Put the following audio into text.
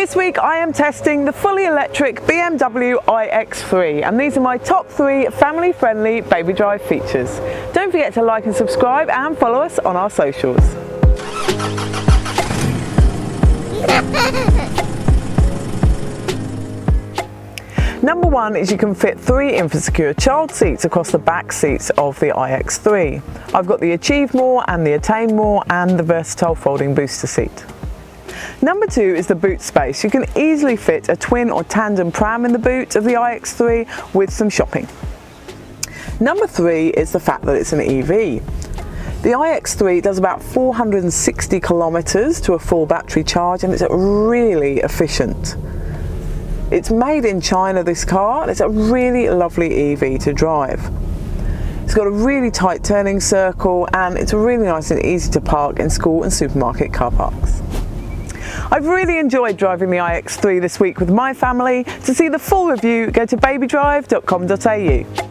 This week I am testing the fully electric BMW iX3, and these are my top 3 family friendly baby drive features. Don't forget to like and subscribe and follow us on our socials. Number 1 is you can fit 3 infra-secure child seats across the back seats of the iX3. I've got the Achieve More and the Attain More and the versatile folding booster seat. Number 2 is the boot space. You can easily fit a twin or tandem pram in the boot of the iX3 with some shopping. Number 3 is the fact that it's an EV. The iX3 does about 460 kilometers to a full battery charge, and it's really efficient. It's made in China, this car, and it's a really lovely EV to drive. It's got a really tight turning circle, and it's really nice and easy to park in school and supermarket car parks. I've really enjoyed driving the iX3 this week with my family. To see the full review, go to BabyDrive.com.au.